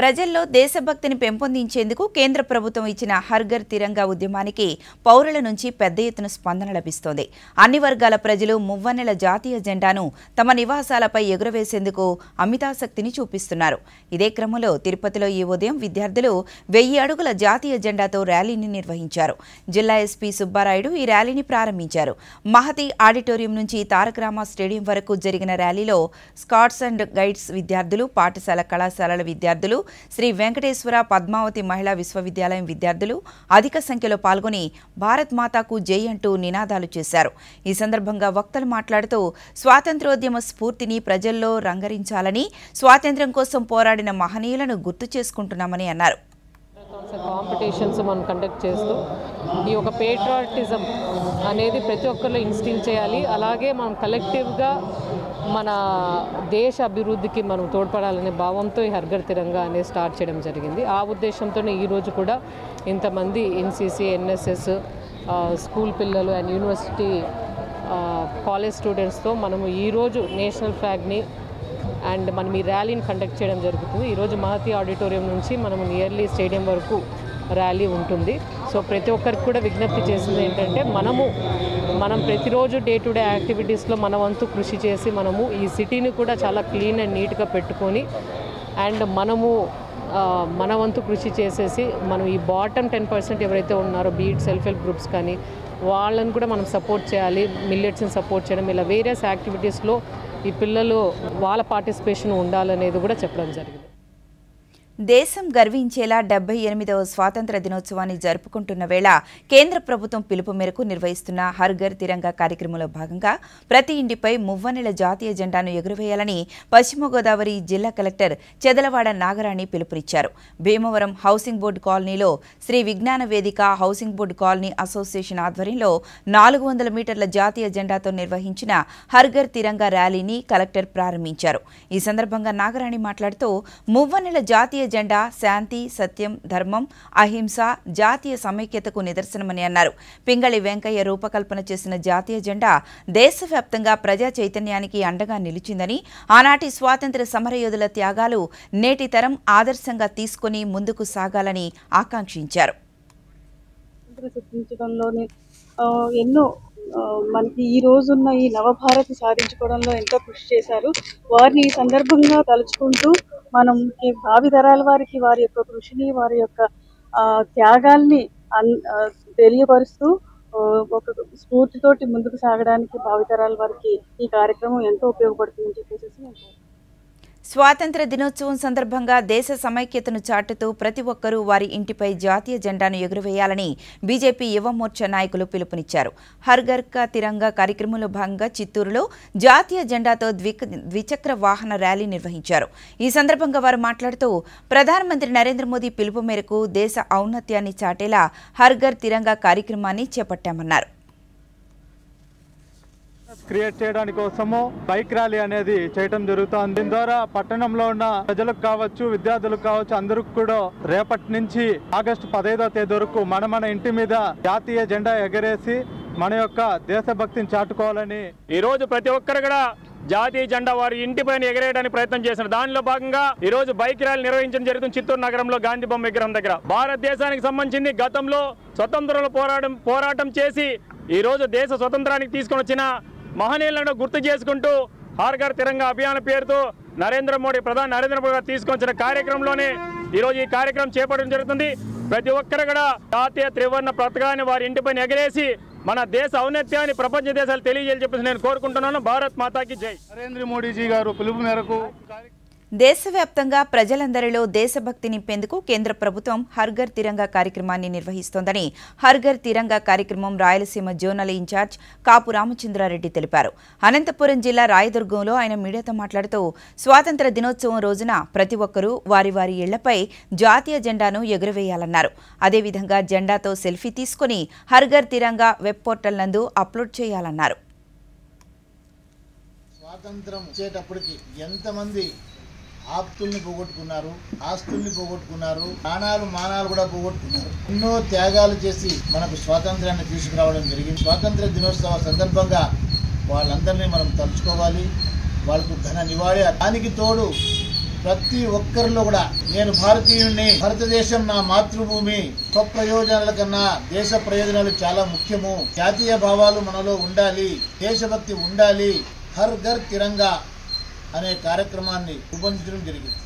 ప్రజల్లో దేశభక్తిని పెంపొందించేందుకు కేంద్ర ప్రభుత్వం ఇచ్చిన హర్ ఘర్ తిరంగా ఉద్యమానికి పౌరుల నుంచి పెద్ద ఎత్తున స్పందన లభిస్తోంది. అన్ని వర్గాల ప్రజలు మువ్వన్నెల జాతీయ జెండాను తమ నివాసాలపై ఎగురవేసేందుకు అమితాసక్తిని చూపిస్తున్నారు. ఇదే క్రమంలో తిరుపతిలో ఈ ఉదయం విద్యార్థులు 1000 అడుగుల జాతీయ జెండాతో ర్యాలీని నిర్వహించారు. జిల్లా ఎస్పీ సుబ్బారాయుడు ఈ ర్యాలీని ప్రారంభించారు. మహతి ఆడిటోరియం నుంచి తారక రామ స్టేడియం వరకు జరిగిన ర్యాలీలో స్కౌట్స్ అండ్ గైడ్స్ విద్యార్థులు, పాఠశాల కళాశాలల విద్యార్థులు, శ్రీ వెంకటేశ్వర పద్మావతి మహిళా విశ్వవిద్యాలయం విద్యార్థులు అధిక సంఖ్యలో పాల్గొని భారత్ మాతాకు జై అంటూ నినాదాలు చేశారు. ఈ సందర్భంగా వక్తలు మాట్లాడుతూ స్వాతంత్ర్యోద్యమ స్ఫూర్తిని ప్రజల్లో రంగరించాలని, స్వాతంత్ర్యం కోసం పోరాడిన మహనీయులను గుర్తు చేసుకుంటున్నామని అన్నారు. కాంపిటీషన్స్ మనం కండక్ట్ చేస్తూ ఈ ఒక పేట్రియాటిజం అనేది ప్రతి ఒక్కరిలో ఇన్స్టిల్ చేయాలి. అలాగే మనం కలెక్టివ్గా మన దేశ అభివృద్ధికి మనం తోడ్పడాలనే భావంతో ఈ హర్ ఘర్ తిరంగా అనేది స్టార్ట్ చేయడం జరిగింది. ఆ ఉద్దేశంతోనే ఈరోజు కూడా ఇంతమంది ఎన్సీసీ, ఎన్ఎస్ఎస్, స్కూల్ పిల్లలు అండ్ యూనివర్సిటీ కాలేజ్ స్టూడెంట్స్తో మనము ఈరోజు నేషనల్ ఫ్లాగ్ని అండ్ మనం ఈ ర్యాలీని కండక్ట్ చేయడం జరుగుతుంది. ఈరోజు మహతి ఆడిటోరియం నుంచి మనము నియర్లీ స్టేడియం వరకు ర్యాలీ ఉంటుంది. సో ప్రతి ఒక్కరికి కూడా విజ్ఞప్తి చేసింది ఏంటంటే మనం ప్రతిరోజు డే టు డే యాక్టివిటీస్లో మన వంతు కృషి చేసి మనము ఈ సిటీని కూడా చాలా క్లీన్ అండ్ నీట్గా పెట్టుకొని అండ్ మనము మన వంతు కృషి చేసేసి మనం ఈ బాటమ్ 10% ఎవరైతే ఉన్నారో బీట్ సెల్ఫ్ హెల్ప్ గ్రూప్స్ కానీ వాళ్ళని కూడా మనం సపోర్ట్ చేయాలి. మిల్లెట్స్ని సపోర్ట్ చేయడం, ఇలా వేరియస్ యాక్టివిటీస్లో ఈ పిల్లలు వాళ్ళ పార్టిసిపేషన్ ఉండాలనేది కూడా చెప్పడం జరిగింది. దేశం గర్వించేలా 78వ స్వాతంత్ర దినోత్సవాన్ని జరుపుకుంటున్న వేళ కేంద్ర ప్రభుత్వం పిలుపు మేరకు నిర్వహిస్తున్న హర్ ఘర్ తిరంగా కార్యక్రమంలో భాగంగా ప్రతి ఇంటిపై మువ్వన్నెల జాతీయ జెండాను ఎగురవేయాలని పశ్చిమ గోదావరి జిల్లా కలెక్టర్ చెదలవాడ నాగరాణి పిలుపునిచ్చారు. భీమవరం హౌసింగ్ బోర్డు కాలనీలో శ్రీ విజ్ఞాన వేదిక హౌసింగ్ బోర్డు కాలనీ అసోసియేషన్ ఆధ్వర్యంలో 400 మీటర్ల జాతీయ జెండాతో నిర్వహించిన హర్ ఘర్ తిరంగా ర్యాలీని కలెక్టర్ ప్రారంభించారు. ఈ సందర్భంగా నాగరాణి మాట్లాడుతూ మువ్వన్నెల జాతీయ జెండా శాంతి, సత్యం, ధర్మం, అహింస, జాతీయ సమైక్యతకు నిదర్శనమని అన్నారు. పింగళి వెంకయ్య రూపకల్పన చేసిన జాతీయ జెండా దేశవ్యాప్తంగా ప్రజా చైతన్యానికి అండగా నిలిచిందని, ఆనాటి స్వాతంత్ర్య సమరయోధుల త్యాగాలు నేటి తరం ఆదర్శంగా తీసుకుని ముందుకు సాగాలని ఆకాంక్షించారు. ఎన్నో మనకి ఈ రోజున్న ఈ నవభారత్ సాధించుకోవడంలో ఎంతో కృషి చేశారు. వారిని ఈ సందర్భంగా తలుచుకుంటూ మనం భావి తరాల వారికి వారి యొక్క కృషిని, వారి యొక్క త్యాగాల్ని తెలియపరుస్తూ ఒక స్ఫూర్తితోటి ముందుకు సాగడానికి భావితరాల వారికి ఈ కార్యక్రమం ఎంతో ఉపయోగపడుతుందని చెప్పేసి స్వాతంత్ర దినోత్సవం సందర్భంగా దేశ సమైక్యతను చాటుతూ ప్రతి ఒక్కరూ వారి ఇంటిపై జాతీయ జెండాను ఎగురవేయాలని బీజేపీ యువ మోర్చా నాయకులు పిలుపునిచ్చారు. హర్ ఘర్ తిరంగా కార్యక్రమంలో భాగంగా చిత్తూరులో జాతీయ జెండాతో ద్విచక్ర వాహన ర్యాలీ నిర్వహించారు. ఈ సందర్భంగా వారు మాట్లాడుతూ ప్రధానమంత్రి నరేంద్ర మోదీ పిలుపు మేరకు దేశ ఔన్నత్యాన్ని చాటేలా హర్ ఘర్ తిరంగా కార్యక్రమాన్ని చేపట్టామన్నారు. క్రియేట్ చేయడానికి కోసము బైక్ ర్యాలీ అనేది చేయడం జరుగుతోంది. దీని ద్వారా పట్టణంలో ఉన్న ప్రజలకు కావచ్చు, విద్యార్థులకు కావచ్చు, అందరికి కూడా రేపటి నుంచి ఆగస్టు 15వ తేదీ వరకు మన ఇంటి మీద జాతీయ జెండా ఎగరేసి మన యొక్క దేశభక్తిని చాటుకోవాలని ఈ రోజు ప్రతి ఒక్కరు కూడా జాతీయ జెండా వారి ఇంటిపైన ఎగరేయడానికి ప్రయత్నం చేశారు. దానిలో భాగంగా ఈ రోజు బైక్ ర్యాలీ నిర్వహించడం జరుగుతుంది. చిత్తూరు నగరంలో గాంధీ బొమ్మ విగ్రహం దగ్గర భారతదేశానికి సంబంధించింది గతంలో స్వతంత్రంలో పోరాటం చేసి ఈ రోజు దేశ స్వతంత్రానికి తీసుకొని వచ్చిన మహనీయులను గుర్తు చేసుకుంటూ హర్ ఘర్ తిరంగా అభియాన్ పేరుతో ప్రధాని నరేంద్ర మోడీ గారు తీసుకొచ్చిన కార్యక్రమంలోనే ఈరోజు ఈ కార్యక్రమం చేపట్టడం జరుగుతుంది. ప్రతి ఒక్కరు కూడా జాతీయ త్రివర్ణ పతాకాన్ని వారి ఇంటిపైన ఎగరేసి మన దేశ ఔన్నత్యాన్ని ప్రపంచ దేశాలు తెలియజేయాలని చెప్పేసి నేను కోరుకుంటున్నాను. భారత్ మాతాకి జై. నరేంద్ర మోడీజీ గారు పిలుపు మేరకు దేశవ్యాప్తంగా ప్రజలందరిలో దేశభక్తి నింపేందుకు కేంద్ర ప్రభుత్వం హర్ ఘర్ తిరంగా కార్యక్రమాన్ని నిర్వహిస్తోందని హర్ ఘర్ తిరంగా కార్యక్రమం రాయలసీమ జోనల్ ఇన్ఛార్జ్ కాపు రామచంద్రారెడ్డి తెలిపారు. అనంతపురం జిల్లా రాయదుర్గంలో ఆయన మీడియాతో మాట్లాడుతూ స్వాతంత్ర దినోత్సవం రోజున ప్రతి ఒక్కరూ వారి వారి ఇళ్లపై జాతీయ జెండాను ఎగురవేయాలన్నారు. అదేవిధంగా జెండాతో సెల్ఫీ తీసుకుని హర్ ఘర్ తిరంగా వెబ్ పోర్టల్ నందు అప్లోడ్ చేయాలన్నారు. స్వాతంత్రం వచ్చేటప్పటికి ఎంతమంది ఆప్తుల్ని పోగొట్టుకున్నారు, ఆస్తుల్ని పోగొట్టుకున్నారు, ప్రాణాలు మానాలు కూడా పోగొట్టుకున్నారు. ఎన్నో త్యాగాలు చేసి మనకు స్వాతంత్రాన్ని తీసుకురావడం జరిగింది. స్వాతంత్ర దినోత్సవ సందర్భంగా వాళ్ళందరినీ మనం తలుచుకోవాలి, వాళ్ళకు ఘన నివాళి. దానికి తోడు ప్రతి ఒక్కరిలో కూడా నేను భారతీయుణ్ణి, భారతదేశం నా మాతృభూమి, స్వప్రయోజనాల కన్నా దేశ ప్రయోజనాలు చాలా ముఖ్యము, జాతీయ భావాలు మనలో ఉండాలి, దేశభక్తి ఉండాలి, హర్ ఘర్ తిరంగా అనే కార్యక్రమాన్ని రూపొందించడం జరిగింది.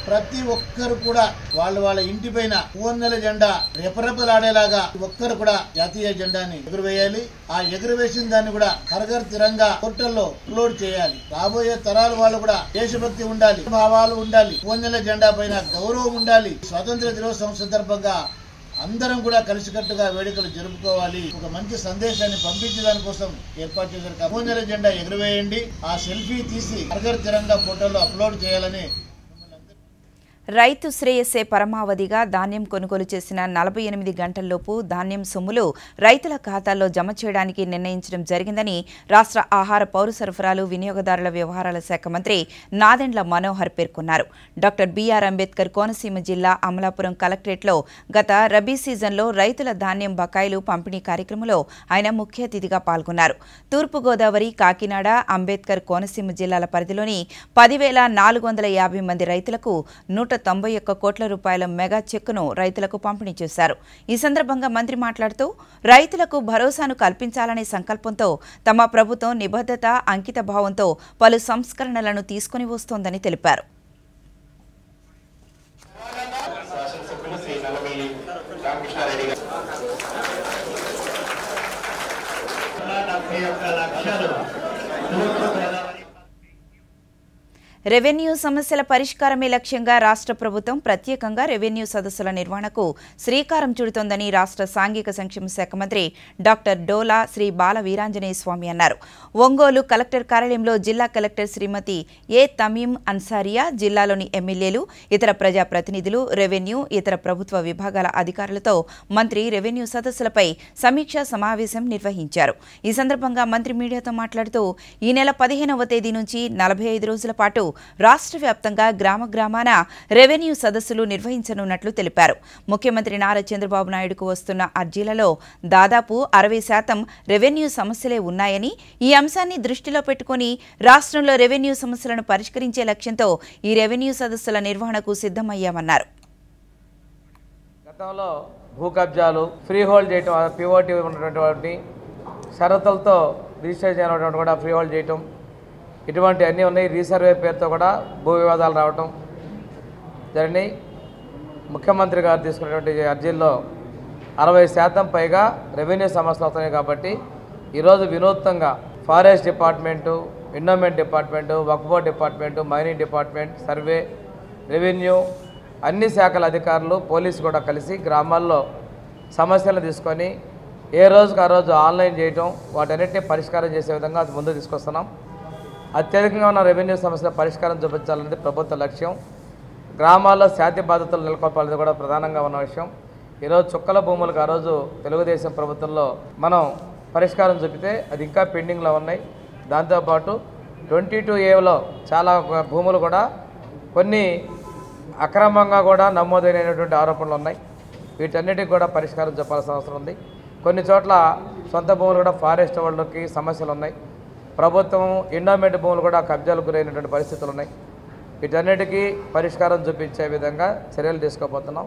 ప్రతి ఒక్కరు కూడా వాళ్ళ ఇంటి పైన పూవన్నెల జెండా రెపరెపలాడేలాగా ఒక్కరు కూడా జాతీయ జెండాని ఎగురవేయాలి. ఆ ఎగురవేసిన దాన్ని కూడా హర్ ఘర్ తిరంగా పోర్టల్లో అప్లోడ్ చేయాలి. రాబోయే తరాల వాళ్ళు కూడా దేశభక్తి ఉండాలి, భావాలు ఉండాలి, పూవన్నెల జెండా పైన గౌరవం ఉండాలి. స్వాతంత్ర దినోత్సవం సందర్భంగా అందరం కూడా కలిసికట్టుగా వేడుకలు జరుపుకోవాలి. ఒక మంచి సందేశాన్ని పంపించడానికి కోసం ఏర్పాటు చేశారు. పూవన్నెల జెండా ఎగురవేయండి, ఆ సెల్ఫీ తీసి హర్ ఘర్ తిరంగా ఫోటోలో అప్లోడ్ చేయాలని. రైతు శ్రేయస్సే పరమావధిగా ధాన్యం కొనుగోలు చేసిన 48 గంటల్లోపు ధాన్యం సొమ్ములు రైతుల ఖాతాల్లో జమ చేయడానికి నిర్ణయించడం జరిగిందని రాష్ట్ర ఆహార పౌర సరఫరాలు వినియోగదారుల వ్యవహారాల శాఖ మంత్రి నాదెండ్ల మనోహర్ పేర్కొన్నారు. డాక్టర్ బిఆర్ అంబేద్కర్ కోనసీమ జిల్లా అమలాపురం కలెక్టరేట్లో గత రబీ సీజన్లో రైతుల ధాన్యం బకాయిలు పంపిణీ కార్యక్రమంలో ఆయన ముఖ్య అతిథిగా పాల్గొన్నారు. తూర్పుగోదావరి, కాకినాడ, అంబేద్కర్ కోనసీమ జిల్లాల పరిధిలోని 10,450 మంది రైతులకు 191 కోట్ల రూపాయల మెగా చెక్కును రైతులకు పంపిణీ చేశారు. ఈ సందర్భంగా మంత్రి మాట్లాడుతూ రైతులకు భరోసాను కల్పించాలనే సంకల్పంతో తమ ప్రభుత్వం నిబద్ధత, అంకిత భావంతో పలు సంస్కరణలను తీసుకుని వస్తోందని తెలిపారు. రెవెన్యూ సమస్యల పరిష్కారమే లక్ష్యంగా రాష్ట్ర ప్రభుత్వం ప్రత్యేకంగా రెవెన్యూ సదస్సుల నిర్వహణకు శ్రీకారం చుడుతోందని రాష్ట్ర సాంఘిక సంక్షేమ శాఖ మంత్రి డాక్టర్ డోలా శ్రీ బాల వీరాంజనేయ స్వామి అన్నారు. ఒంగోలు కలెక్టర్ కార్యాలయంలో జిల్లా కలెక్టర్ శ్రీమతి ఏ తమీం అన్సారియా, జిల్లాలోని ఎమ్మెల్యేలు, ఇతర ప్రజాప్రతినిధులు, రెవెన్యూ, ఇతర ప్రభుత్వ విభాగాల అధికారులతో మంత్రి రెవెన్యూ సదస్సులపై సమీక్షా సమావేశం నిర్వహించారు. ఈ సందర్భంగా మంత్రి మీడియాతో మాట్లాడుతూ ఈ నెల 15వ తేదీ నుంచి 45 రోజుల పాటు రాష్ట్ర వ్యాప్తంగా గ్రామాన రెవెన్యూ సదస్సులు నిర్వహించనున్నట్లు తెలిపారు. ముఖ్యమంత్రి నారా చంద్రబాబు నాయుడుకు వస్తున్న అర్జీలలో దాదాపు 60% రెవెన్యూ సమస్యలే ఉన్నాయని, ఈ అంశాన్ని దృష్టిలో పెట్టుకుని రాష్ట్రంలో రెవెన్యూ సమస్యలను పరిష్కరించే లక్ష్యంతో ఈ రెవెన్యూ సదస్సుల నిర్వహణకు సిద్ధమయ్యామన్నారు. గతంలో భూ కబ్జాలు, ఫ్రీ హోల్డ్ చేయటం, పిఓటీ ఉన్నటువంటి షరతులతో రిజిస్టర్ చేయడం కూడా ఫ్రీ హోల్డ్ చేయటం, ఇటువంటి అన్నీ ఉన్నాయి. రీసర్వే పేరుతో కూడా భూ వివాదాలు రావటం జరిగినాయి. ముఖ్యమంత్రి గారు తీసుకున్నటువంటి అర్జీల్లో 60% పైగా రెవెన్యూ సమస్యలు వస్తున్నాయి. కాబట్టి ఈరోజు వినూత్నంగా ఫారెస్ట్ డిపార్ట్మెంటు, ఎండోమెంట్ డిపార్ట్మెంటు, వక్ఫ్ board department, mining department, survey, revenue అన్ని శాఖల అధికారులు, పోలీసు కూడా కలిసి గ్రామాల్లో సమస్యలు తీసుకొని ఏ రోజుకు ఆ రోజు ఆన్లైన్ చేయటం, వాటన్నిటిని పరిష్కారం చేసే విధంగా అది ముందు తీసుకొస్తున్నాం. అత్యధికంగా ఉన్న రెవెన్యూ సమస్యల పరిష్కారం చూపించాలనేది ప్రభుత్వ లక్ష్యం. గ్రామాల్లో శాంతి బాధ్యతలు నెలకొల్పాలనేది కూడా ప్రధానంగా ఉన్న విషయం. ఈరోజు చుక్కల భూములకు ఆ రోజు తెలుగుదేశం ప్రభుత్వంలో మనం పరిష్కారం చూపితే అది ఇంకా పెండింగ్లో ఉన్నాయి. దాంతోపాటు 22A చాలా భూములు కూడా కొన్ని అక్రమంగా కూడా నమోదైనటువంటి ఆరోపణలు ఉన్నాయి. వీటన్నిటికి కూడా పరిష్కారం చెప్పాల్సిన అవసరం ఉంది. కొన్ని చోట్ల సొంత భూములు కూడా ఫారెస్ట్ వాళ్ళకి సమస్యలు ఉన్నాయి. ప్రభుత్వం ఎండోమెంట్ భూములు కూడా కబ్జాలకు గురైనటువంటి పరిస్థితులు ఉన్నాయి. వీటన్నిటికీ పరిష్కారం చూపించే విధంగా చర్యలు తీసుకోబోతున్నాం.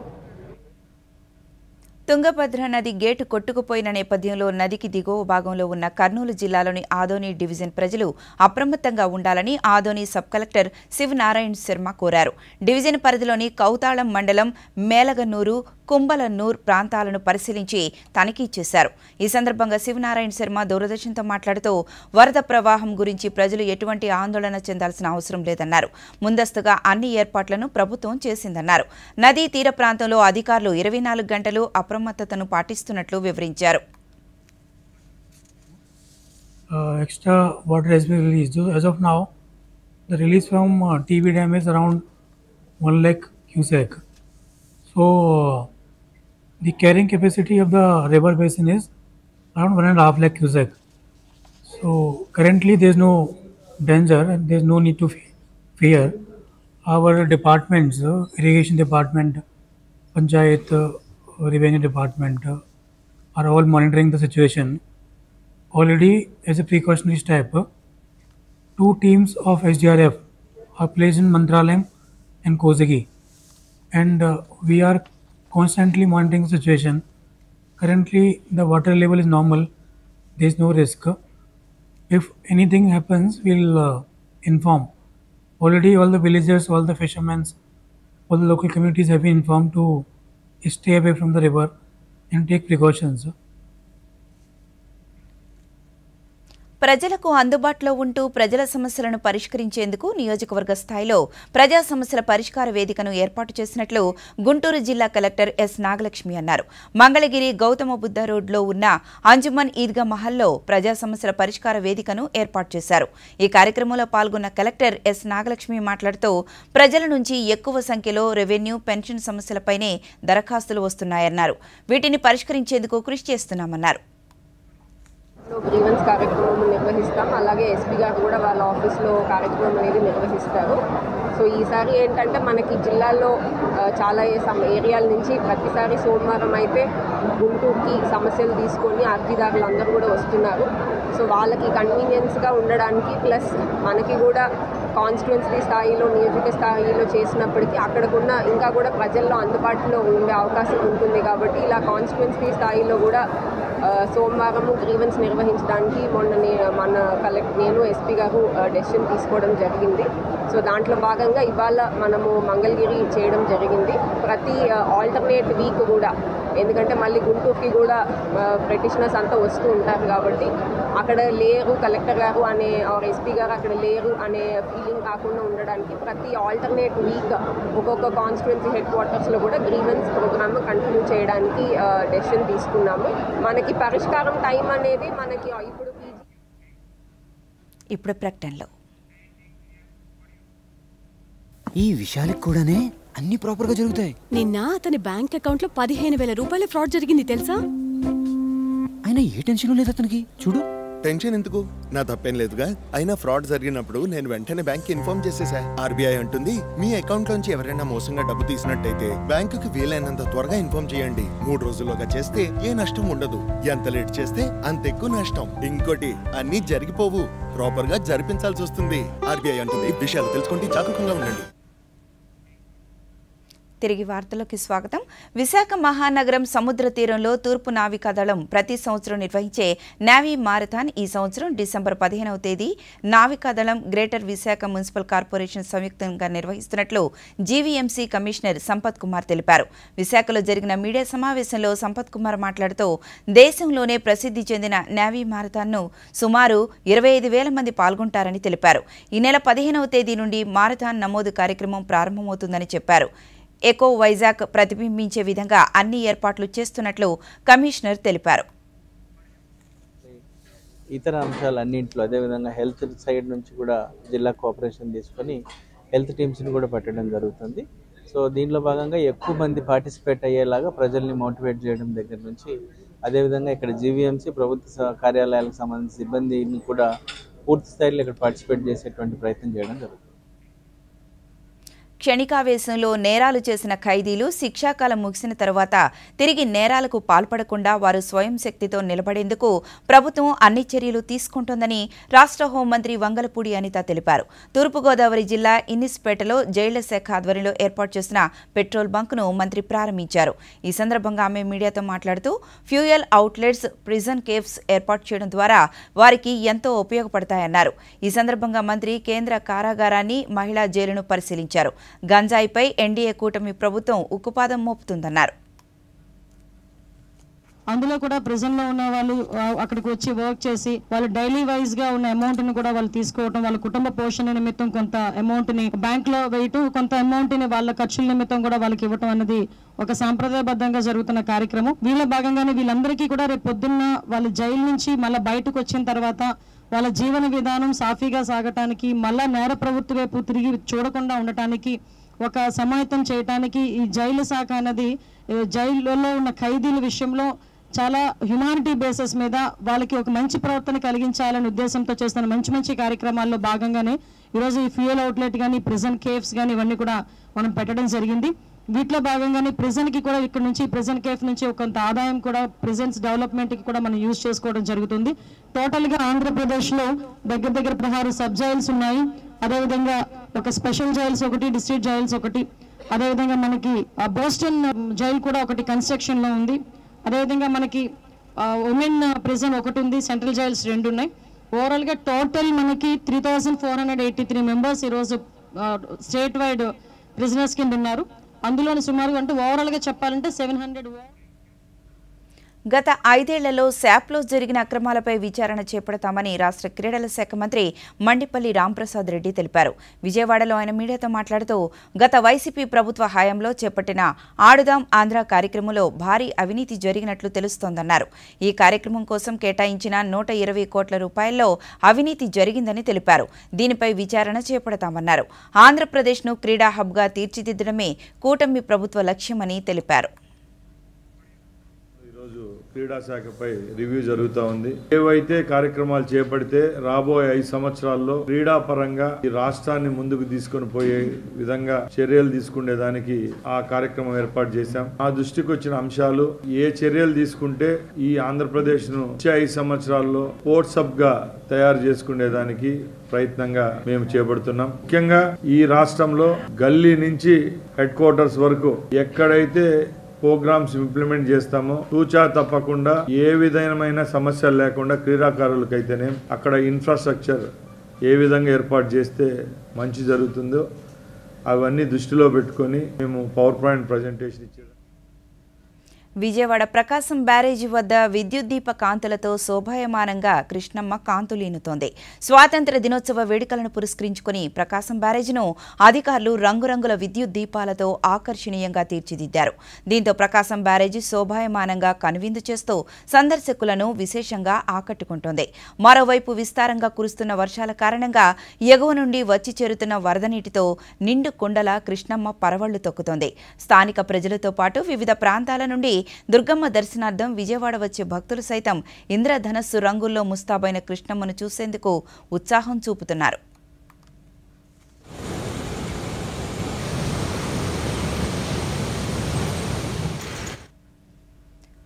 తుంగభద్ర నది గేటు కొట్టుకుపోయిన నేపథ్యంలో నదికి దిగువ భాగంలో ఉన్న కర్నూలు జిల్లాలోని ఆదోని డివిజన్ ప్రజలు అప్రమత్తంగా ఉండాలని ఆదోని సబ్ కలెక్టర్ శివనారాయణ శర్మ కోరారు. డివిజన్ పరిధిలోని కౌతాళం మండలం మేలగన్నూరు, కుంబలన్నూర్ ప్రాంతాలను పరిశీలించి తనిఖీ చేశారు. ఈ సందర్భంగా శివనారాయణ శర్మ దూరదర్శన్తో మాట్లాడుతూ వరద ప్రవాహం గురించి ప్రజలు ఎటువంటి ఆందోళన చెందాల్సిన అవసరం లేదన్నారు. ముందస్తుగా అన్ని ఏర్పాట్లను ప్రభుత్వం చేసిందన్నారు. నదీ తీర ప్రాంతంలో అధికారులు 24 గంటలు అప్రమత్తతను పాటిస్తున్నట్లు వివరించారు. Extra water has been released. As of now, the release from TV dam is around 1 lakh cusac. So the carrying capacity of the river basin is around 1.5 lakh cusac. So currently there is no danger and there is no need to fear. Our departments, irrigation department, panchayat, revenue department are all monitoring the situation. Already as a precautionary step, 2 teams of SDRF are placed in Mantralayam and Kozhigi, and we are constantly monitoring the situation. Currently, the water level is normal. There is no risk. If anything happens, we'll inform. Already, all the villagers, all the fishermen, all the local communities have been informed to stay away from the river and take precautions. ప్రజలకు అందుబాటులో ఉంటూ ప్రజల సమస్యలను పరిష్కరించేందుకు నియోజకవర్గ స్థాయిలో ప్రజా సమస్యల పరిష్కార వేదికను ఏర్పాటు చేసినట్లు గుంటూరు జిల్లా కలెక్టర్ ఎస్ నాగలక్ష్మి అన్నారు. మంగళగిరి గౌతమ బుద్ధ రోడ్లో ఉన్న అంజుమన్ ఈద్గా మహల్లో ప్రజా సమస్యల పరిష్కార వేదికను ఏర్పాటు చేశారు. ఈ కార్యక్రమంలో పాల్గొన్న కలెక్టర్ ఎస్ నాగలక్ష్మి మాట్లాడుతూ ప్రజల నుంచి ఎక్కువ సంఖ్యలో రెవెన్యూ, పెన్షన్ సమస్యలపైనే దరఖాస్తులు వస్తున్నాయన్నారు. వీటిని పరిష్కరించేందుకు కృషి చేస్తున్నామన్నారు. గ్రీవెన్స్ కార్యక్రమం నిర్వహిస్తాం. అలాగే ఎస్పీ గారు కూడా వాళ్ళ ఆఫీస్లో కార్యక్రమం అనేది నిర్వహిస్తారు. సో ఈసారి ఏంటంటే మనకి జిల్లాలో చాలా ఏరియాల నుంచి ప్రతిసారి సోమవారం అయితే గుంటూరుకి సమస్యలు తీసుకొని అర్జీదారులు అందరూ కూడా వస్తున్నారు. సో వాళ్ళకి కన్వీనియన్స్గా ఉండడానికి ప్లస్ మనకి కూడా కాన్స్టిట్యున్సీ స్థాయిలో, నియోజక స్థాయిలో చేసినప్పటికీ అక్కడకున్న ఇంకా కూడా ప్రజల్లో అందుబాటులో ఉండే అవకాశం ఉంటుంది. కాబట్టి ఇలా కాన్స్టిట్యున్సీ స్థాయిలో కూడా సోమవారము గ్రీవెన్స్ నిర్వహించడానికి నేను ఎస్పీ గారు డెసిషన్ తీసుకోవడం జరిగింది. సో దాంట్లో భాగంగా ఇవాళ మనము మంగళగిరి చేయడం జరిగింది. ప్రతి ఆల్టర్నేట్ వీక్ కూడా, ఎందుకంటే మళ్ళీ గుంటూరుకి కూడా పిటిషనర్స్ అంతా వస్తూ ఉంటారు కాబట్టి అక్కడ లేరు కలెక్టర్ గారు అనే ఎస్పీ గారు అక్కడ లేరు అనే ఫీలింగ్ కాకుండా ఉండడానికి ప్రతి ఆల్టర్నేట్ వీక్ ఒక్కొక్క కాన్స్టిట్యున్సీ హెడ్ క్వార్టర్స్లో కూడా గ్రీవెన్స్ ప్రోగ్రామ్ కంటిన్యూ చేయడానికి డెసిషన్ తీసుకున్నాము. మనకి పరిష్కారం టైం అనేది మనకి ఇప్పుడు ప్రకటనలో ఈ విషయాలకు కూడానే అన్ని ప్రాపర్ గా జరుగుతాయి. నిన్న అతని బ్యాంక్ అకౌంట్ లో 15,000 రూపాయల ఫ్రాడ్ జరిగింది తెలుసా? అయినా ఏ టెన్షన్ లేదు అతనికి. చూడు, టెన్షన్ ఎందుకు, నా తప్పేం లేదుగా. అయినా ఫ్రాడ్ జరిగినప్పుడు నేను వెంటనే బ్యాంక్ ఇన్ఫార్మ్ చేసేసా. ఆర్బీఐ అంటుంది, మీ అకౌంట్ లోంచి ఎవరైనా మోసంగా డబ్బు తీసినట్టయితే బ్యాంకుకి వీలైనంత త్వరగా ఇన్ఫార్మ్ చేయండి. 3 రోజుల్లోగా చేస్తే ఏ నష్టం ఉండదు. ఎంత లేట్ చేస్తే అంత ఎక్కువ నష్టం. ఇంకోటి, అన్ని జరిగిపోవు, ప్రాపర్ గా జరిపించాల్సి వస్తుంది. ఆర్బీఐ అంటుంది, విషయాలు తెలుసుకుంటే జాగరూకంగా ఉండండి. తిరిగి వార్తలోకి స్వాగతం. విశాఖ మహానగరం సముద్ర తీరంలో తూర్పు నావికాదళం ప్రతి సంవత్సరం నిర్వహించే నేవీ మారథాన్ ఈ సంవత్సరం డిసెంబర్ 15వ తేదీ నావికాదళం గ్రేటర్ విశాఖ మున్సిపల్ కార్పొరేషన్ సంయుక్తంగా నిర్వహిస్తున్నట్లు జీవీఎంసీ కమిషనర్ సంపత్ కుమార్ తెలిపారు. విశాఖలో జరిగిన మీడియా సమావేశంలో సంపత్ కుమార్ మాట్లాడుతూ దేశంలోనే ప్రసిద్ధి చెందిన నేవీ మారథాన్ను సుమారు 25,000 మంది పాల్గొంటారని తెలిపారు. ఈ నెల 15వ తేదీ నుండి మారథాన్ నమోదు కార్యక్రమం ప్రారంభమవుతుందని చెప్పారు. ఎకో వైజాగ్ ప్రతిబింబించే విధంగా అన్ని ఏర్పాట్లు చేస్తున్నట్లు కమిషనర్ తెలిపారు. ఇతర అంశాలన్నింటిలో అదేవిధంగా హెల్త్ సైడ్ నుంచి కూడా జిల్లా కోఆపరేషన్ తీసుకొని హెల్త్ టీమ్స్ని కూడా పెట్టడం జరుగుతుంది. సో దీనిలో భాగంగా ఎక్కువ మంది పార్టిసిపేట్ అయ్యేలాగా ప్రజల్ని మోటివేట్ చేయడం దగ్గర నుంచి అదేవిధంగా ఇక్కడ జీవీఎంసీ ప్రభుత్వ కార్యాలయాలకు సంబంధించిన సిబ్బందిని కూడా పూర్తి స్థాయిలో ఇక్కడ పార్టిసిపేట్ చేసేటువంటి ప్రయత్నం చేయడం జరుగుతుంది. క్షణికావేశంలో నేరాలు చేసిన ఖైదీలు శిక్షాకాలం ముగిసిన తర్వాత తిరిగి నేరాలకు పాల్పడకుండా వారు స్వయం శక్తితో నిలబడేందుకు ప్రభుత్వం అన్ని చర్యలు తీసుకుంటోందని రాష్ట్ర హోంమంత్రి వంగలపూడి అనిత తెలిపారు. తూర్పుగోదావరి జిల్లా ఇన్నిస్పేటలో జైళ్ల శాఖ ఆధ్వర్యంలో ఏర్పాటు చేసిన పెట్రోల్ బంక్ను మంత్రి ప్రారంభించారు. ఈ సందర్భంగా ఆమె మీడియాతో మాట్లాడుతూ ఫ్యూయల్ అవుట్లెట్స్, ప్రిజన్ కేవ్స్ ఏర్పాటు చేయడం ద్వారా వారికి ఎంతో ఉపయోగపడతాయన్నారు. ఈ సందర్భంగా మంత్రి కేంద్ర కారాగారాన్ని, మహిళా జైలును పరిశీలించారు. గంజాయిపై ఎన్డీఏ కూటమి ప్రభుత్వం ఉక్కుపాదం మోపుతుందన్నారు. అందులో కూడా ప్రిజన్లో ఉన్న వాళ్ళు అక్కడికి వచ్చి వర్క్ చేసి వాళ్ళు డైలీ వైజ్ గా ఉన్న అమౌంట్ ని కూడా వాళ్ళు తీసుకోవడం, వాళ్ళ కుటుంబ పోషణ నిమిత్తం కొంత అమౌంట్ ని బ్యాంక్ లో వేయటం, కొంత అమౌంట్ ని వాళ్ళ ఖర్చుల నిమిత్తం కూడా వాళ్ళకి ఇవ్వటం అనేది ఒక సాంప్రదాయబద్ధంగా జరుగుతున్న కార్యక్రమం. వీళ్ళ భాగంగానే వీళ్ళందరికీ కూడా రేపు పొద్దున్న వాళ్ళ జైలు నుంచి మళ్ళీ బయటకు వచ్చిన తర్వాత వాళ్ళ జీవన విధానం సాఫీగా సాగటానికి, మళ్ళా నేర ప్రవృత్తి వైపు తిరిగి చూడకుండా ఉండటానికి ఒక సమాయత్తం చేయటానికి ఈ జైలు శాఖ అనేది జైలులో ఉన్న ఖైదీల విషయంలో చాలా హ్యుమానిటీ బేసిస్ మీద వాళ్ళకి ఒక మంచి ప్రవర్తన కలిగించాలనే ఉద్దేశంతో చేస్తున్న మంచి కార్యక్రమాల్లో భాగంగానే ఈరోజు ఈ ఫ్యూయల్ అవుట్లెట్ కానీ, ప్రిజన్ కేవ్స్ కానీ ఇవన్నీ కూడా మనం పెట్టడం జరిగింది. వీటిలో భాగంగానే ప్రిజన్కి కూడా ఇక్కడ నుంచి ప్రిజన్ కేఫ్ నుంచి కొంత ఆదాయం కూడా ప్రిజన్స్ డెవలప్మెంట్కి కూడా మనం యూజ్ చేసుకోవడం జరుగుతుంది. టోటల్గా ఆంధ్రప్రదేశ్లో దగ్గర 16 సబ్ జైల్స్ ఉన్నాయి. అదేవిధంగా ఒక స్పెషల్ జైల్స్ ఒకటి, డిస్ట్రిక్ట్ జైల్స్ ఒకటి, అదేవిధంగా మనకి బోస్టన్ జైల్ కూడా ఒకటి కన్స్ట్రక్షన్లో ఉంది. అదేవిధంగా మనకి ఉమెన్ ప్రిజన్ ఒకటి ఉంది, సెంట్రల్ జైల్స్ 2 ఉన్నాయి. ఓవరాల్గా టోటల్ మనకి 3483 మెంబర్స్ ఈరోజు స్టేట్ వైడ్ ప్రిజనర్స్ కింద ఉన్నారు. అందులోని సుమారు అంటే ఓవరాల్గా చెప్పాలంటే 700. గత 5 ఏళ్లలో శాప్లో జరిగిన అక్రమాలపై విచారణ చేపడతామని రాష్ట్ర క్రీడల శాఖ మంత్రి మండిపల్లి రాంప్రసాద్ రెడ్డి తెలిపారు. విజయవాడలో ఆయన మీడియాతో మాట్లాడుతూ గత వైసీపీ ప్రభుత్వ హయాంలో చేపట్టిన ఆడుదాం ఆంధ్ర కార్యక్రమంలో భారీ అవినీతి జరిగినట్లు తెలుస్తోందన్నారు. ఈ కార్యక్రమం కోసం కేటాయించిన 120 కోట్ల రూపాయల్లో అవినీతి జరిగిందని తెలిపారు. దీనిపై విచారణ చేపడతామన్నారు. ఆంధ్రప్రదేశ్ను క్రీడా హబ్గా తీర్చిదిద్దడమే కూటమి ప్రభుత్వ లక్ష్యమని తెలిపారు. క్రీడా శాఖపై రివ్యూ జరుగుతూ ఉంది. ఏవైతే కార్యక్రమాలు చేపడితే రాబోయే 5 సంవత్సరాల్లో క్రీడా పరంగా ఈ రాష్ట్రాన్ని ముందుకు తీసుకొని పోయే విధంగా చర్యలు తీసుకునేదానికి ఆ కార్యక్రమం ఏర్పాటు చేశాం. ఆ దృష్టికి వచ్చిన అంశాలు ఏ చర్యలు తీసుకుంటే ఈ ఆంధ్రప్రదేశ్ ను వచ్చే 5 సంవత్సరాల్లో స్పోర్ట్స్ హబ్ గా తయారు చేసుకునేదానికి ప్రయత్నంగా మేము చేపడుతున్నాం. ముఖ్యంగా ఈ రాష్ట్రంలో గల్లీ నుంచి హెడ్ క్వార్టర్స్ వరకు ఎక్కడైతే ప్రోగ్రామ్స్ ఇంప్లిమెంట్ చేస్తామో తూచా తప్పకుండా ఏ విధమైన సమస్యలు లేకుండా క్రీడాకారులకైతేనే అక్కడ ఇన్ఫ్రాస్ట్రక్చర్ ఏ విధంగా ఏర్పాటు చేస్తే మంచి జరుగుతుందో అవన్నీ దృష్టిలో పెట్టుకొని మేము పవర్ పాయింట్ ప్రజెంటేషన్ ఇచ్చాము. విజయవాడ ప్రకాశం బ్యారేజీ వద్ద విద్యుత్ దీప కాంతులతో శోభాయమానంగా కృష్ణమ్మ కాంతులీనుతోంది. స్వాతంత్ర దినోత్సవ వేడుకలను పురస్కరించుకుని ప్రకాశం బ్యారేజీను అధికారులు రంగురంగుల విద్యుత్ దీపాలతో ఆకర్షణీయంగా తీర్చిదిద్దారు. దీంతో ప్రకాశం బ్యారేజీ శోభాయమానంగా కనువిందు చేస్తూ సందర్శకులను విశేషంగా ఆకట్టుకుంటోంది. మరోవైపు విస్తారంగా కురుస్తున్న వర్షాల కారణంగా ఎగువ నుండి వచ్చి చేరుతున్న వరద నీటితో నిండు కుండల కృష్ణమ్మ పరవళ్లు తొక్కుతోంది. స్థానిక ప్రజలతో పాటు వివిధ ప్రాంతాల నుండి దుర్గమ్మ దర్శనార్థం విజయవాడ వచ్చే భక్తులు సైతం ఇంద్రధనస్సు రంగుల్లో ముస్తాబైన కృష్ణమ్మను చూసేందుకు ఉత్సాహం చూపుతున్నారు.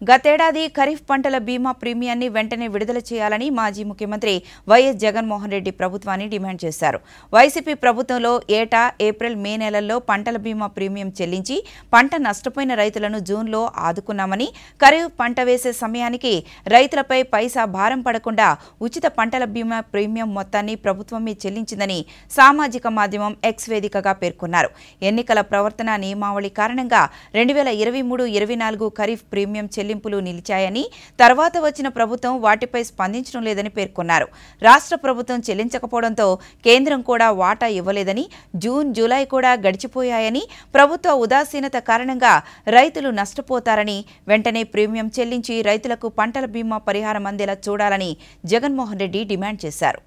గతేడాది ఖరీఫ్ పంటల బీమా ప్రీమియాన్ని వెంటనే విడుదల చేయాలని మాజీ ముఖ్యమంత్రి వైఎస్ జగన్మోహన్ రెడ్డి ప్రభుత్వాన్ని డిమాండ్ చేశారు. వైసీపీ ప్రభుత్వంలో ఏటా ఏప్రిల్ మే నెలల్లో పంటల బీమా ప్రీమియం చెల్లించి పంట నష్టపోయిన రైతులను జూన్లో ఆదుకున్నామని, ఖరీఫ్ పంట వేసే సమయానికి రైతులపై పైసా భారం పడకుండా ఉచిత పంటల బీమా ప్రీమియం మొత్తాన్ని ప్రభుత్వమే చెల్లించిందని సామాజిక మాధ్యమం ఎక్స్ వేదికగా పేర్కొన్నారు. ఎన్నికల ప్రవర్తన నియమావళి కారణంగా 2023-24 ఖరీఫ్ ప్రీమియం చెల్లింపులు నిలిచాయని, తర్వాత వచ్చిన ప్రభుత్వం వాటిపై స్పందించడం లేదని పేర్కొన్నారు. రాష్ట్ర ప్రభుత్వం చెల్లించకపోవడంతో కేంద్రం కూడా వాటా ఇవ్వలేదని, జూన్ జూలై కూడా గడిచిపోయాయని, ప్రభుత్వ ఉదాసీనత కారణంగా రైతులు నష్టపోతారని, వెంటనే ప్రీమియం చెల్లించి రైతులకు పంటల బీమా పరిహారం అందేలా చూడాలని జగన్మోహన్ రెడ్డి డిమాండ్ చేశారు.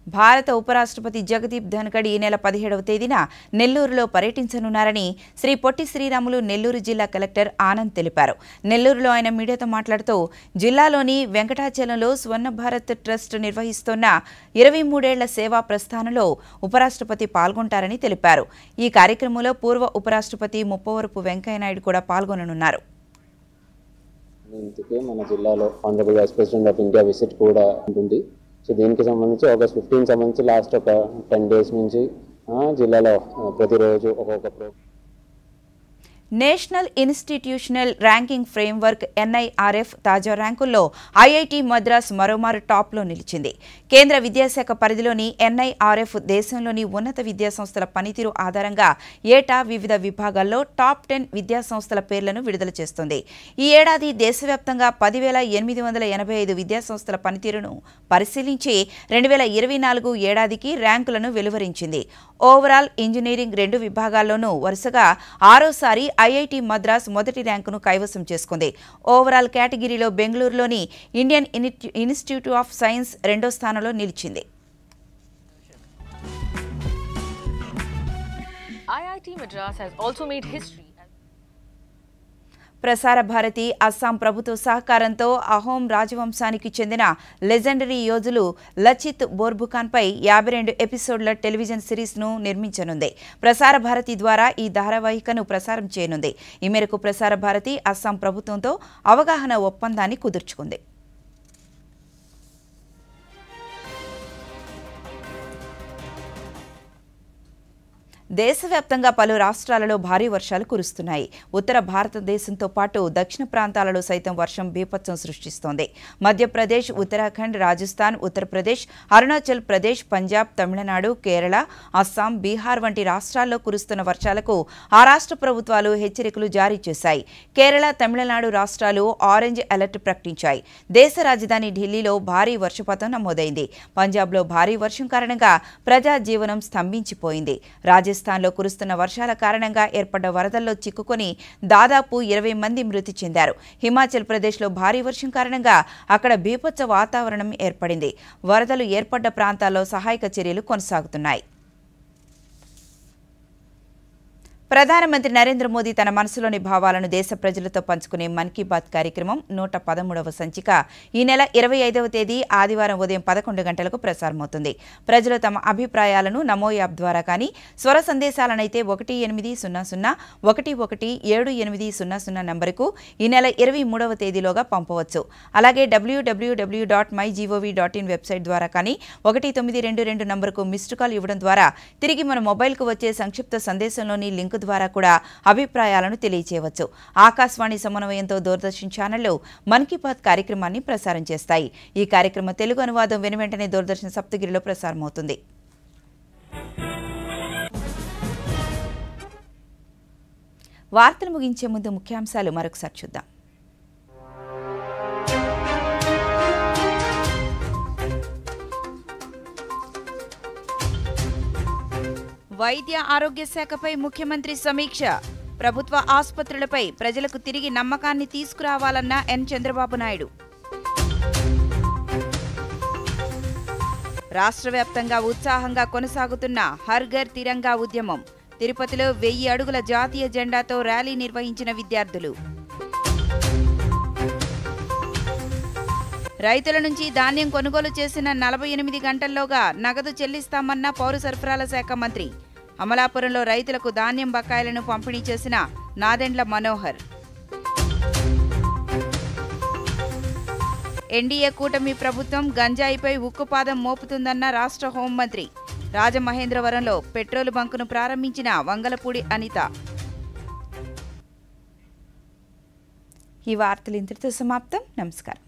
భారత ఉపరాష్ట్రపతి జగదీప్ ధన్ఖడ్ ఈ నెల 17వ తేదీన నెల్లూరులో పర్యటించనున్నారని శ్రీ పొట్టి శ్రీరాములు నెల్లూరు జిల్లా కలెక్టర్ ఆనంద్ తెలిపారు. నెల్లూరులో ఆయన మీడియాతో మాట్లాడుతూ జిల్లాలోని వెంకటాచలంలో స్వర్ణ భారత్ ట్రస్ట్ నిర్వహిస్తున్న 23 ఏళ్ల సేవా ప్రస్థానంలో ఉపరాష్ట్రపతి పాల్గొంటారని తెలిపారు. ఈ కార్యక్రమంలో పూర్వ ఉపరాష్ట్రపతి ముప్పవరపు వెంకయ్యనాయుడు కూడా పాల్గొననున్నారు. మన జిల్లాలో honourable vice president of India visit కూడా ఉంటుంది. సో దీనికి సంబంధించి ఆగస్ట్ 15 సంబంధించి లాస్ట్ ఒక 10 డేస్ నుంచి జిల్లాలో ప్రతిరోజు ఒక్కొక్క program. National institutional ranking framework NIRF తాజా ర్యాంకుల్లో ఐఐటి మద్రాస్ మరోమారు టాప్లో నిలిచింది. కేంద్ర విద్యాశాఖ పరిధిలోని NIRF దేశంలోని ఉన్నత విద్యాసంస్థల పనితీరు ఆధారంగా ఏటా వివిధ విభాగాల్లో టాప్ 10 విద్యాసంస్థల పేర్లను విడుదల చేస్తుంది. ఈ ఏడాది దేశవ్యాప్తంగా 10,885 విద్యాసంస్థల పనితీరును పరిశీలించి 2024 ఏడాదికి ర్యాంకులను వెలువరించింది. ఓవరాల్ ఇంజనీరింగ్ 2 విభాగాల్లోనూ వరుసగా 6సారి ఐఐటి మద్రాస్ మొదటి ర్యాంకును కైవసం చేసుకుంది. ఓవరాల్ కేటగిరీలో బెంగళూరులోని ఇండియన్ ఇన్స్టిట్యూట్ ఆఫ్ సైన్స్ 2వ స్థానంలో నిలిచింది. IIT Madras has also made history. Prasar Bharati Assam ప్రభుత్వ సహకారంతో అహోం రాజవంశానికి చెందిన లెజెండరీ యోధులు లచిత్ బోర్బుఖాన్పై 52 ఎపిసోడ్ల టెలివిజన్ సిరీస్ను నిర్మించనుంది. ప్రసార భారతి ద్వారా ఈ ధారావాహికను ప్రసారం చేయనుంది. ఈ మేరకు ప్రసార భారతి అస్సాం ప్రభుత్వంతో అవగాహన ఒప్పందాన్ని కుదుర్చుకుంది. దేశవ్యాప్తంగా పలు రాష్ట్రాలలో భారీ వర్షాలు కురుస్తున్నాయి. ఉత్తర భారతదేశంతో పాటు దక్షిణ ప్రాంతాలలో సైతం వర్షం బీభత్సం సృష్టిస్తోంది. మధ్యప్రదేశ్, ఉత్తరాఖండ్, రాజస్థాన్, ఉత్తరప్రదేశ్, అరుణాచల్ ప్రదేశ్, పంజాబ్, తమిళనాడు, కేరళ, అస్సాం, బీహార్ వంటి రాష్ట్రాల్లో కురుస్తున్న వర్షాలకు ఆ రాష్ట్ర ప్రభుత్వాలు హెచ్చరికలు జారీ చేశాయి. కేరళ, తమిళనాడు రాష్ట్రాలు ఆరెంజ్ అలర్ట్ ప్రకటించాయి. దేశ రాజధాని ఢిల్లీలో భారీ వర్షపాతం నమోదైంది. పంజాబ్లో భారీ వర్షం కారణంగా ప్రజా జీవనం స్తంభించిపోయింది. రాజస్థాన్లో కురుస్తున్న వర్షాల కారణంగా ఏర్పడ్డ వరదల్లో చిక్కుకొని దాదాపు 20 మంది మృతి చెందారు. హిమాచల్ ప్రదేశ్లో భారీ వర్షం కారణంగా అక్కడ బీభత్స వాతావరణం ఏర్పడింది. వరదలు ఏర్పడ్డ ప్రాంతాల్లో సహాయక చర్యలు కొనసాగుతున్నాయి. ప్రధానమంత్రి నరేంద్ర మోదీ తన మనసులోని భావాలను దేశ ప్రజలతో పంచుకునే మన్ కీ బాత్ కార్యక్రమం 113వ సంచిక ఈ నెల 25వ తేదీ ఆదివారం ఉదయం 11 గంటలకు ప్రసారమవుతుంది. ప్రజలు తమ అభిప్రాయాలను నమో యాప్ ద్వారా కానీ, స్వర సందేశాలనైతే 1800117800 నంబరుకు ఈ నెల 23వ తేదీలోగా పంపవచ్చు. అలాగే www.mygov.in వెబ్సైట్ ద్వారా కానీ 1922 నంబరుకు మిస్డ్ కాల్ ఇవ్వడం ద్వారా తిరిగి మన మొబైల్కు వచ్చే సంక్షిప్త సందేశంలోని లింక్ ద్వారా కూడా అభిప్రాయాలను తెలియజేయవచ్చు. ఆకాశవాణి సమన్వయంతో దూరదర్శన్ ఛానళ్లు మన్ కీ బాత్ కార్యక్రమాన్ని ప్రసారం చేస్తాయి. ఈ కార్యక్రమం తెలుగు అనువాదం వెనువెంటనే దూరదర్శన్ సప్తగిరిలో ప్రసారమవుతుంది. వార్తలు ముగించే ముందు ముఖ్యాంశాలు మరొకసారి చూద్దాం. వైద్య ఆరోగ్య శాఖపై ముఖ్యమంత్రి సమీక్ష. ప్రభుత్వ ఆసుపత్రులపై ప్రజలకు తిరిగి నమ్మకాన్ని తీసుకురావాలన్న ఎన్ చంద్రబాబు నాయుడు. రాష్ట్ర వ్యాప్తంగా ఉత్సాహంగా కొనసాగుతున్న హర్ ఘర్ తిరంగా ఉద్యమం. తిరుపతిలో 1000 అడుగుల జాతీయ జెండాతో ర్యాలీ నిర్వహించిన విద్యార్థులు. రైతుల నుంచి ధాన్యం కొనుగోలు చేసిన 48 గంటల్లోగా నగదు చెల్లిస్తామన్న పౌర సరఫరాల శాఖ మంత్రి. అమలాపురంలో రైతులకు ధాన్యం బకాయిలను పంపిణీ చేసిన నాదెండ్ల మనోహర్. ఎన్డీఏ కూటమి ప్రభుత్వం గంజాయిపై ఉక్కుపాదం మోపుతుందన్న రాష్ట్ర హోంమంత్రి. రాజమహేంద్రవరంలో పెట్రోలు బంకును ప్రారంభించిన వంగలపూడి అనిత. ఈ వార్తలు ఇంతటితో సమాప్తం. నమస్కారం.